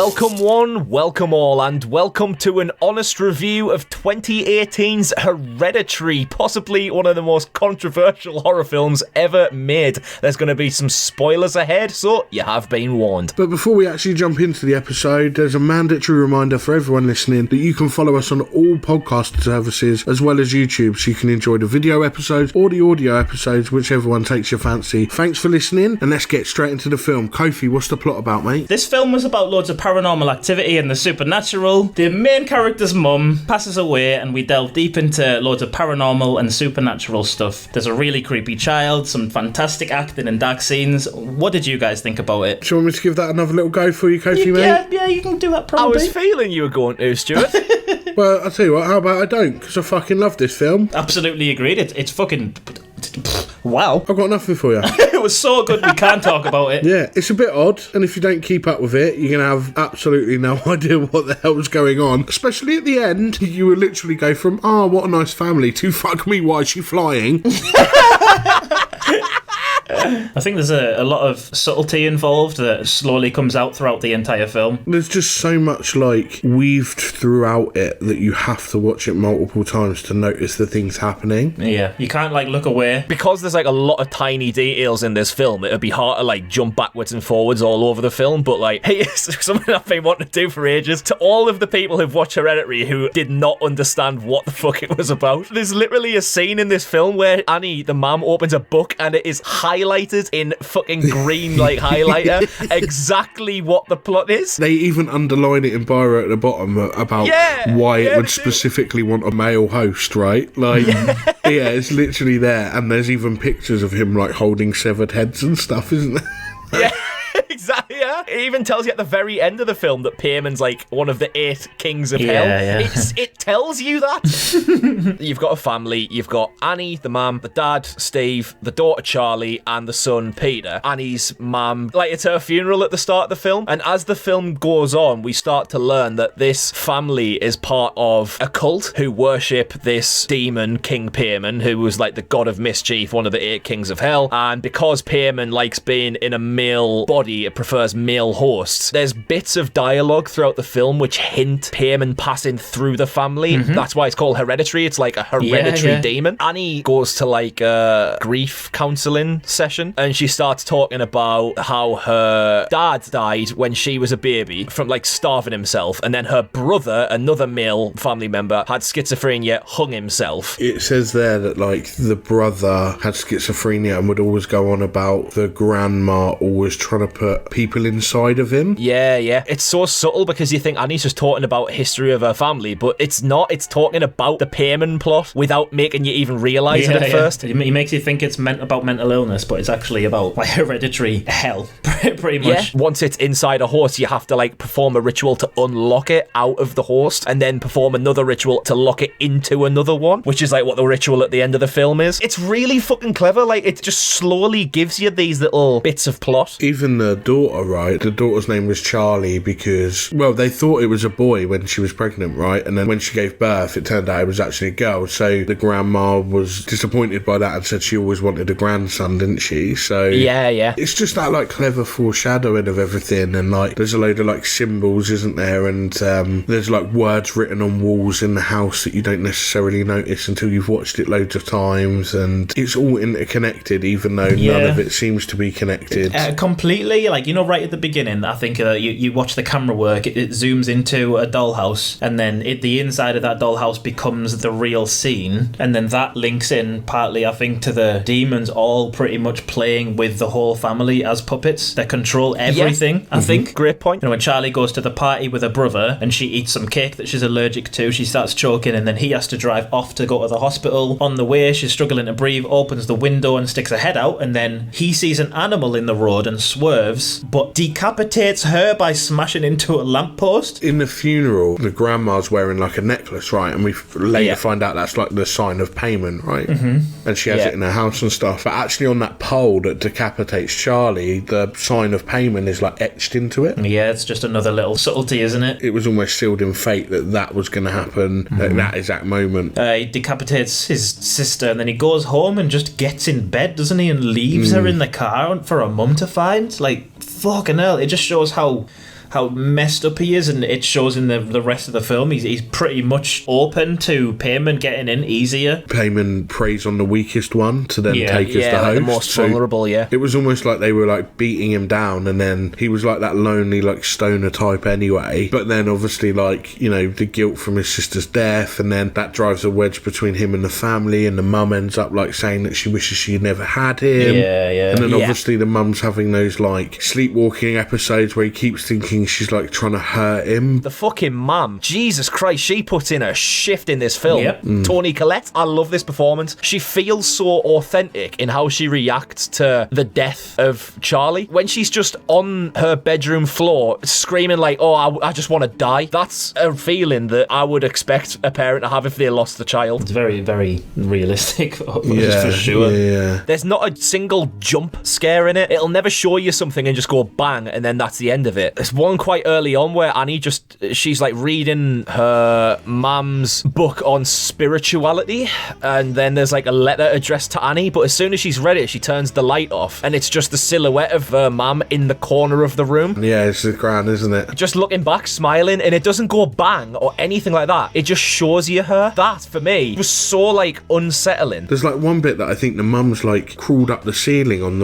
Welcome one, welcome all, and welcome to an honest review of 2018's Hereditary, possibly one of the most controversial horror films ever made. There's going to be some spoilers ahead, so you have been warned. But before we actually jump into the episode, there's a mandatory reminder for everyone listening that you can follow us on all podcast services as well as YouTube, so you can enjoy the video episodes or the audio episodes, whichever one takes your fancy. Thanks for listening, and let's get straight into the film. Kofi, what's the plot about, mate? This film was about loads of paranormal activity and the supernatural. The main character's mum passes away, and we delve deep into loads of paranormal and supernatural stuff. There's a really creepy child, some fantastic acting and dark scenes. What did you guys think about it? Do you want me to give that another little go for you, Kofi, mate? Yeah, you can do that probably. I was feeling you were going to, Stuart. Well, I'll tell you what, how about I don't? Because I fucking love this film. Absolutely agreed. It's fucking... Wow. I've got nothing for you. It was so good we can't talk about it. Yeah, it's a bit odd, and if you don't keep up with it, you're going to have absolutely no idea what the hell's going on. Especially at the end, you will literally go from, what a nice family, to fuck me, why is she flying? I think there's a lot of subtlety involved that slowly comes out throughout the entire film. There's just so much, weaved throughout it that you have to watch it multiple times to notice the things happening. Yeah, you can't, look away. Because there's, a lot of tiny details in this film, it would be hard to, jump backwards and forwards all over the film, but, hey, it's something I've been wanting to do for ages. To all of the people who've watched Hereditary who did not understand what the fuck it was about, there's literally a scene in this film where Annie, the mum, opens a book and it is highlighted in fucking green highlighter exactly what the plot is. They even underline it in biro at the bottom about why it would specifically want a male host, right? It's literally there, and there's even pictures of him holding severed heads and stuff, isn't there? Yeah. Exactly, yeah. It even tells you at the very end of the film that Payman's one of the 8 kings of hell. Yeah. It tells you that. You've got a family. You've got Annie, the mum, the dad, Steve, the daughter, Charlie, and the son, Peter. Annie's mum, it's her funeral at the start of the film. And as the film goes on, we start to learn that this family is part of a cult who worship this demon, King Payman, who was the god of mischief, one of the 8 kings of hell. And because Payman likes being in a male body, it prefers male hosts. There's bits of dialogue throughout the film which hint Payman passing through the family. Mm-hmm. That's why it's called Hereditary. It's like a hereditary demon. Annie goes to a grief counselling session, and she starts talking about how her dad died when she was a baby from starving himself, and then her brother, another male family member, had schizophrenia, hung himself. It says there that the brother had schizophrenia and would always go on about the grandma always trying to put people inside of him. Yeah. It's so subtle because you think Annie's just talking about history of her family, but it's not. It's talking about the Payman plot without making you even realise it at first. He makes you think it's about mental illness, but it's actually about hereditary hell, pretty much. Yeah. Once it's inside a host, you have to perform a ritual to unlock it out of the host, and then perform another ritual to lock it into another one, which is what the ritual at the end of the film is. It's really fucking clever. It just slowly gives you these little bits of plot. Even the daughter, right? The daughter's name was Charlie because, they thought it was a boy when she was pregnant, right? And then when she gave birth, it turned out it was actually a girl. So the grandma was disappointed by that and said she always wanted a grandson, didn't she? So yeah. It's just that clever foreshadowing of everything, and there's a load of symbols, isn't there? And there's words written on walls in the house that you don't necessarily notice until you've watched it loads of times, and it's all interconnected, even though none of it seems to be connected. Completely. Right at the beginning, I think you watch the camera work, it zooms into a dollhouse, and then the inside of that dollhouse becomes the real scene, and then that links in partly, I think, to the demons all pretty much playing with the whole family as puppets that control everything, I think. Great point. When Charlie goes to the party with her brother, and she eats some cake that she's allergic to, she starts choking, and then he has to drive off to go to the hospital. On the way, she's struggling to breathe, opens the window and sticks her head out, and then he sees an animal in the road and swerves, but decapitates her by smashing into a lamppost. In the funeral, the grandma's wearing a necklace, right? And we later find out that's the sign of payment, right? Mm-hmm. And she has it in her house and stuff. But actually on that pole that decapitates Charlie, the sign of payment is etched into it. Yeah, it's just another little subtlety, isn't it? It was almost sealed in fate that was going to happen at that exact moment. He decapitates his sister, and then he goes home and just gets in bed, doesn't he? And leaves her in the car for her mum to find. Fucking hell. It just shows how how messed up he is, and it shows in the rest of the film. He's pretty much open to Payman getting in easier. Payman preys on the weakest one to then take as the host. Like the most vulnerable, It was almost like they were like beating him down, and then he was like that lonely like stoner type anyway. But then obviously like, you know, the guilt from his sister's death, and then that drives a wedge between him and the family, and the mum ends up like saying that she wishes she had never had him. And then obviously the mum's having those like sleepwalking episodes where he keeps thinking she's like trying to hurt him. The fucking mum, Jesus Christ, she puts in a shift in this film. Toni Collette, I love this performance. She feels so authentic in how she reacts to the death of Charlie. When she's just on her bedroom floor screaming like, oh, I just want to die. That's a feeling that I would expect a parent to have if they lost a child. It's very, very realistic, for sure. There's not a single jump scare in it. It'll never show you something and just go bang, and then that's the end of it. There's one quite early on where Annie she's like reading her mum's book on spirituality, and then there's like a letter addressed to Annie, but as soon as she's read it, she turns the light off, and it's just the silhouette of her mum in the corner of the room. Yeah, it's the grand, isn't it? Just looking back, smiling, and it doesn't go bang or anything like that. It just shows you her. That, for me, was so like unsettling. There's like one bit that I think the mum's like crawled up the ceiling on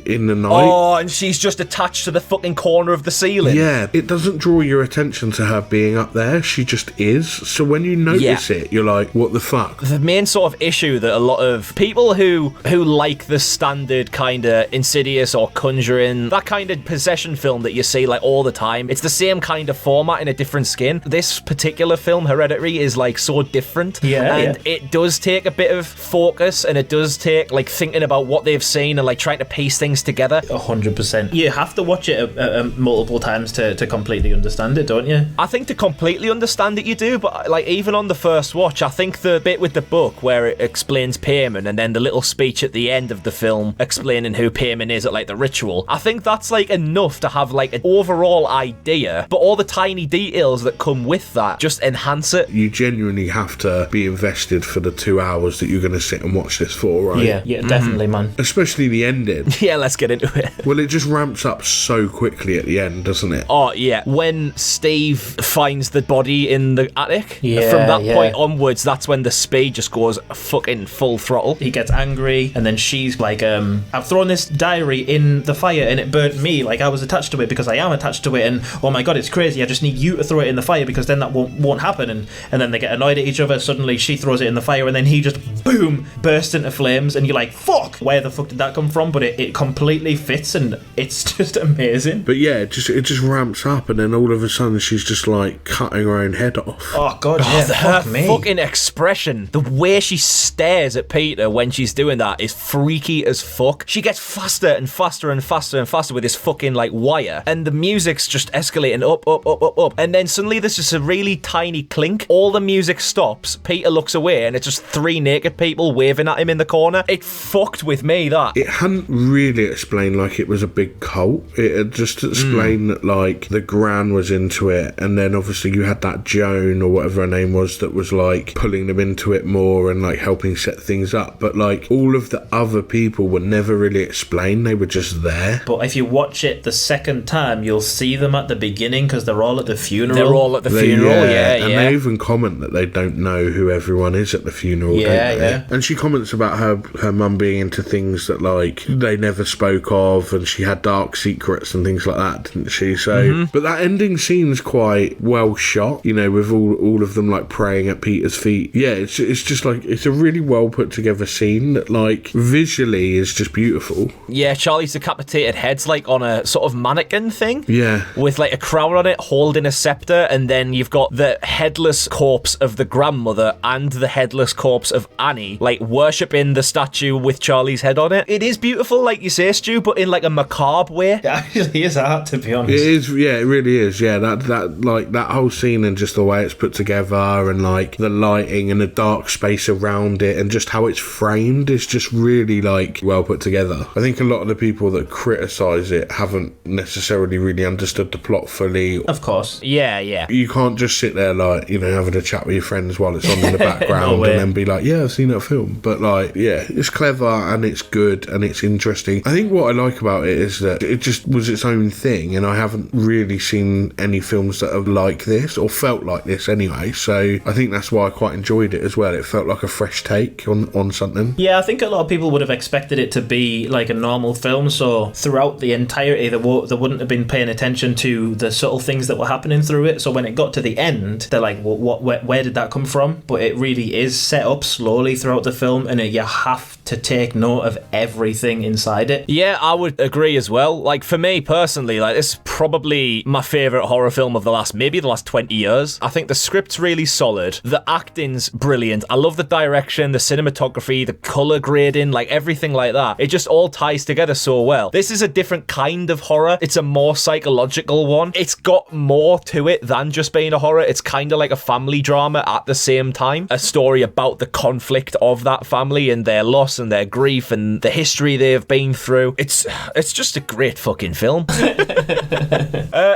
in the night. Oh, and she's just attached to the fucking corner of the ceiling. Yeah, it doesn't draw your attention to her being up there. She just is. So when you notice it, you're like, what the fuck? The main sort of issue that a lot of people who like the standard kind of Insidious or Conjuring, that kind of possession film that you see like all the time, it's the same kind of format in a different skin. This particular film, Hereditary, is like so different. And it does take a bit of focus, and it does take like thinking about what they've seen and like trying to piece things together. 100%. You have to watch it multiple times to completely understand it, don't you? I think to completely understand it you do, but like even on the first watch, I think the bit with the book where it explains Payman, and then the little speech at the end of the film explaining who Payman is at like the ritual, I think that's like enough to have like an overall idea, but all the tiny details that come with that just enhance it. You genuinely have to be invested for the 2 hours that you're going to sit and watch this for, right? Yeah, definitely, man. Especially the ending. Yeah, let's get into it. Well, it just ramps up so quickly at the end, doesn't it? Oh, yeah. When Steve finds the body in the attic, from that point onwards, that's when the speed just goes fucking full throttle. He gets angry, and then she's like, I've thrown this diary in the fire, and it burnt me. Like, I was attached to it because I am attached to it, and oh my god, it's crazy. I just need you to throw it in the fire because then that won't happen. And then they get annoyed at each other. Suddenly she throws it in the fire, and then he just, boom, bursts into flames, and you're like, fuck! Where the fuck did that come from? But it completely fits, and it's just amazing. But yeah, it just ramps up, and then all of a sudden she's just like cutting her own head off. Oh god, yeah, her fucking expression, the way she stares at Peter when she's doing that is freaky as fuck. She gets faster and faster and faster and faster with this fucking like wire, and the music's just escalating up, and then suddenly there's just a really tiny clink. All the music stops, Peter looks away, and it's just 3 naked people waving at him in the corner. It fucked with me, that. It hadn't really explained like it was a big cult. It had just explained that like the Gran was into it, and then obviously you had that Joan or whatever her name was that was like pulling them into it more and like helping set things up, but like all of the other people were never really explained. They were just there. But if you watch it the second time, you'll see them at the beginning because they're all at the funeral. They're all at the funeral, and they even comment that they don't know who everyone is at the funeral, don't they? And she comments about her mum being into things that like they never spoke of, and she had dark secrets and things like that, didn't she? So but that ending seems quite well shot, you know, with all of them like praying at Peter's feet. Yeah, it's just like, it's a really well put together scene that like visually is just beautiful. Yeah, Charlie's decapitated head's like on a sort of mannequin thing. Yeah. With like a crown on it, holding a scepter, and then you've got the headless corpse of the grandmother and the headless corpse of Annie, like worshipping the statue with Charlie's head on it. It is beautiful, like you say, Stu, but in like a macabre way. It actually is art, to be honest. It is, yeah, it really is. Yeah, that like that whole scene and just the way it's put together, and like the lighting and the dark space around it, and just how it's framed is just really like well put together. I think a lot of the people that criticize it haven't necessarily really understood the plot fully. Of course. Yeah. You can't just sit there like, you know, having a chat with your friends while it's on in the background and then be like, yeah, I've seen seen that film, but like, yeah, it's clever and it's good and it's interesting. I think what I like about it is that it just was its own thing, and I haven't really seen any films that are like this or felt like this anyway. So I think that's why I quite enjoyed it as well. It felt like a fresh take on something. Yeah, I think a lot of people would have expected it to be like a normal film, so throughout the entirety they wouldn't have been paying attention to the subtle things that were happening through it. So when it got to the end, they're like, well, where did that come from? But it really is set up slowly throughout the film, and you have to take note of everything inside it. Yeah, I would agree as well. Like, for me personally, like, this is probably my favourite horror film of the last 20 years. I think the script's really solid. The acting's brilliant. I love the direction, the cinematography, the colour grading, like everything like that. It just all ties together so well. This is a different kind of horror. It's a more psychological one. It's got more to it than just being a horror. It's kind of like a family drama at the same time. A story about the conflict of that family and their loss and their grief and the history they've been through. It's just a great fucking film.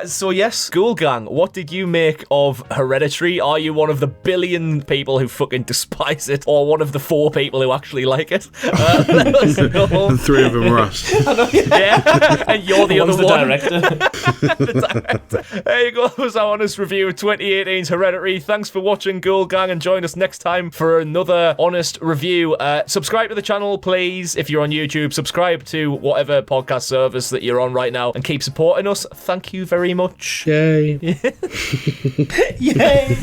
So yes, School Gang, what did you make of Hereditary? Are you one of the billion people who fucking despise it, or one of the 4 people who actually like it? Let us know. And 3 of them are us. Yeah, and you're the other the one. director. The director. There you go. That was our honest review of 2018's Hereditary. Thanks for watching, Ghoul Gang, and join us next time for another honest review. Subscribe to the channel, please. If you're on YouTube, subscribe to whatever podcast service that you're on right now, and keep supporting us. Thank you very much. Yay. Yay!